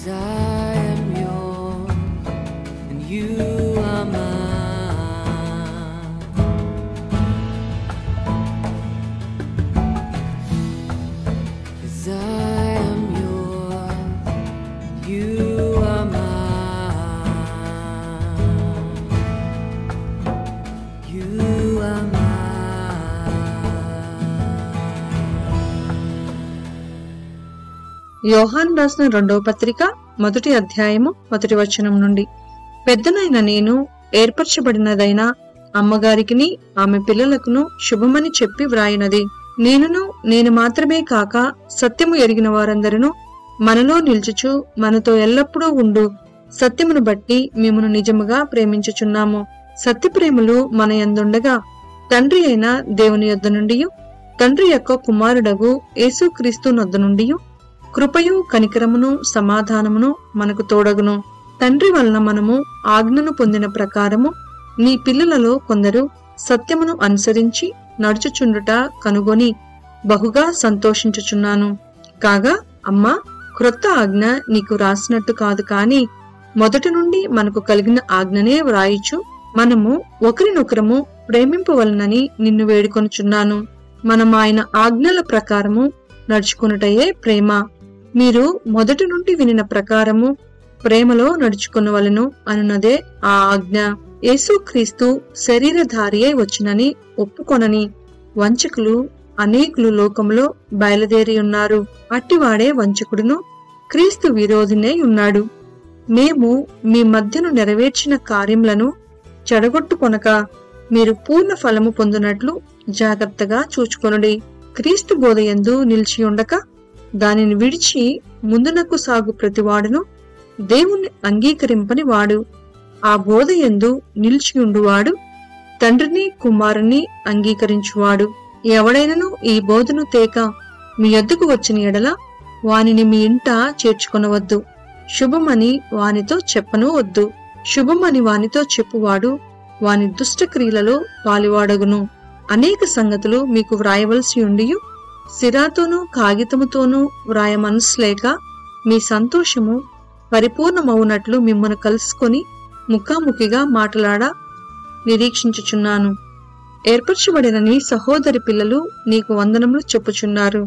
'Cause I am yours and you are mine. 'Cause I am yours and you are mine. You are mine. యోహాను రాసిన 2వ పత్రిక 1వ అధ్యాయము 1వ వచనం నుండి, పెద్దనైన నేను ఏర్పరచబడినదైన అమ్మగారికిని ఆమె పిల్లలకును శుభమని చెప్పి వ్రాయినది. నేను మాత్రమే కాక సత్యము ఎరిగిన వారందరూ మనలో నిల్చుచు మనతో ఎల్లప్పుడూ ఉండు సత్యమును బట్టి మిమ్మును నిజముగా ప్రేమించుచున్నాము. సత్యప్రేమలు మన యందుండగా తండ్రి అయిన దేవుని యొద్ద నుండి, తండ్రి యొక్క కుమారుడగు యేసుక్రీస్తు నొద్ద నుండి కృపయు కనికరమును సమాధానమును మనకు తోడగును. తండ్రి వలన మనము ఆజ్ఞను పొందిన ప్రకారము నీ పిల్లలలో కొందరు సత్యమును అనుసరించి నడుచుచుండుట కనుగొని బహుగా సంతోషించుచున్నాను. కాగా అమ్మా, క్రొత్త ఆజ్ఞ నీకు రాసినట్టు కాదు, కాని మొదటి నుండి మనకు కలిగిన ఆజ్ఞనే వ్రాయిచు మనము ఒకరినొకరము ప్రేమింపవలనని నిన్ను వేడుకొనుచున్నాను. మనం ఆయన ఆజ్ఞల ప్రకారము నడుచుకున్నటయే ప్రేమ. మీరు మొదటి నుండి వినిన ప్రకారము ప్రేమలో నడుచుకునవలెను అనున్నదే ఆ ఆజ్ఞ. యేసుక్రీస్తు శరీరధారి అయి వచ్చినని ఒప్పుకొనని వంచకులు అనేకులు లోకములో బయలుదేరి ఉన్నారు. అట్టివాడే వంచకుడును క్రీస్తు విరోధినే ఉన్నాడు. మేము మీ మధ్యను నెరవేర్చిన కార్యములను చెడగొట్టుకొనక మీరు పూర్ణ ఫలము పొందినట్లు జాగ్రత్తగా చూచుకొనుడి. క్రీస్తు బోధయందు నిలిచి ఉండక దానిని విడిచి ముందునకు సాగు ప్రతివాడును దేవుణ్ణి అంగీకరింపని వాడు. ఆ బోధయందు నిలిచియుండువాడు తండ్రిని కుమారుని అంగీకరించువాడు. ఎవడైనను ఈ బోధను తేక మీ యొద్దకు వచ్చిన ఎడల వానిని మీ ఇంట చేర్చుకొనవద్దు. శుభమని వానితో చెప్పను వద్దు. శుభమని వానితో చెప్పువాడు వాని దుష్టక్రియలలో పాలివాడగును. అనేక సంగతులు మీకు వ్రాయవలసి ఉండియు సిరాతోనూ కాగితముతోనూ వ్రాయ మనసులేక మీ సంతోషము పరిపూర్ణమవునట్లు మిమ్మల్ని కలుసుకొని ముఖాముఖిగా మాట్లాడ నిరీక్షించుచున్నాను. ఏర్పరచబడిన నీ సహోదరి పిల్లలు నీకు వందనములు చెప్పుచున్నారు.